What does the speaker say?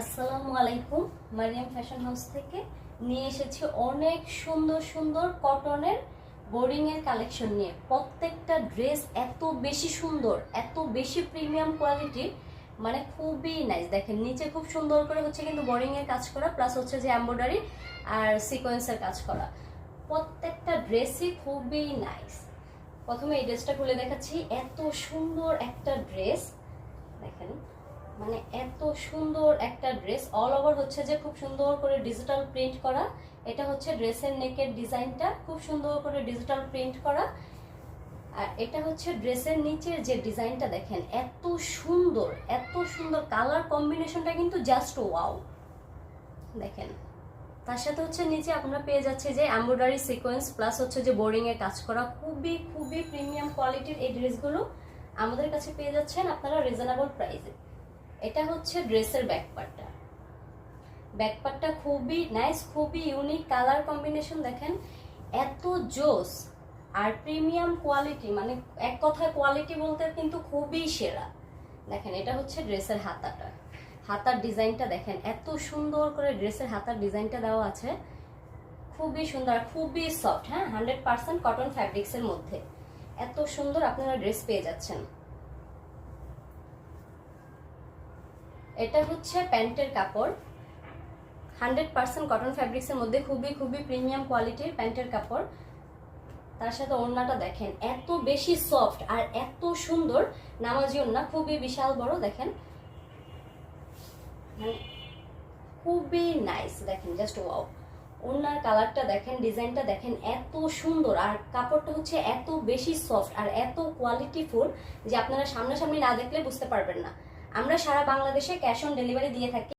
আসসালামু আলাইকুম। Mariam fashion house থেকে নিয়ে এসেছি অনেক সুন্দর সুন্দর কটনের বোরিং এর কালেকশন নিয়ে। প্রত্যেকটা ড্রেস এত বেশি সুন্দর, এত বেশি প্রিমিয়াম কোয়ালিটির, মানে খুবই নাইস। দেখেন নিচে খুব সুন্দর করে হচ্ছে কিন্তু বোরিং এর কাজ করা, প্লাস হচ্ছে যে এমব্রয়ডারি আর সিকোয়েন্সের কাজ করা। প্রত্যেকটা ড্রেসই খুবই নাইস। প্রথমে এই ড্রেসটা খুলে দেখাচ্ছি। এত সুন্দর একটা ড্রেস, দেখেন মানে এত সুন্দর একটা ড্রেস। অল ওভার হচ্ছে যে খুব সুন্দর করে ডিজিটাল প্রিন্ট করা। এটা হচ্ছে ড্রেসের নেকের ডিজাইনটা খুব সুন্দর করে ডিজিটাল প্রিন্ট করা। আর এটা হচ্ছে ড্রেসের নিচের যে ডিজাইনটা, দেখেন এত সুন্দর, এত সুন্দর কালার কম্বিনেশনটা কিন্তু জাস্ট ওয়াও। দেখেন তার সাথে হচ্ছে নিচে আপনারা পেয়ে যাচ্ছে যে এমব্রয়ডারি সিকোয়েন্স প্লাস হচ্ছে যে বোরিং এ কাজ করা। খুবই খুবই প্রিমিয়াম কোয়ালিটির এই ড্রেসগুলো আমাদের কাছে পেয়ে যাচ্ছেন আপনারা রিজনেবল প্রাইসে। এটা হচ্ছে ড্রেসের ব্যাকপার্টটা। ব্যাকপার্টটা খুবই নাইস, খুবই ইউনিক কালার কম্বিনেশন। দেখেন এত জোস আর প্রিমিয়াম কোয়ালিটি, মানে এক কথায় কোয়ালিটি বলতে কিন্তু খুবই সেরা। দেখেন এটা হচ্ছে ড্রেসের হাতাটা। হাতার ডিজাইনটা দেখেন এত সুন্দর করে ড্রেসের হাতার ডিজাইনটা দেওয়া আছে, খুবই সুন্দর, খুবই সফট। হ্যাঁ, 100% কটন ফ্যাব্রিক্সের মধ্যে এত সুন্দর আপনারা ড্রেস পেয়ে যাচ্ছেন। এটা হচ্ছে প্যান্টের কাপড়, 100% কটন ফ্যাব্রিক্সের মধ্যে খুবই খুবই প্রিমিয়াম কোয়ালিটির প্যান্টের কাপড়। তার সাথে ওড়নাটা দেখেন এত বেশি সফট আর এত সুন্দর। নামাজি ওড়না, খুবই বিশাল বড়। দেখেন খুবই নাইস, দেখেন জাস্ট ওয়াও। ওড়নার কালারটা দেখেন, ডিজাইনটা দেখেন এত সুন্দর। আর কাপড়টা হচ্ছে এত বেশি সফট আর এত কোয়ালিটিফুল যে আপনারা সামনাসামনি না দেখলে বুঝতে পারবেন না। আমরা সারা বাংলাদেশে ক্যাশ অন ডেলিভারি দিয়ে থাকি।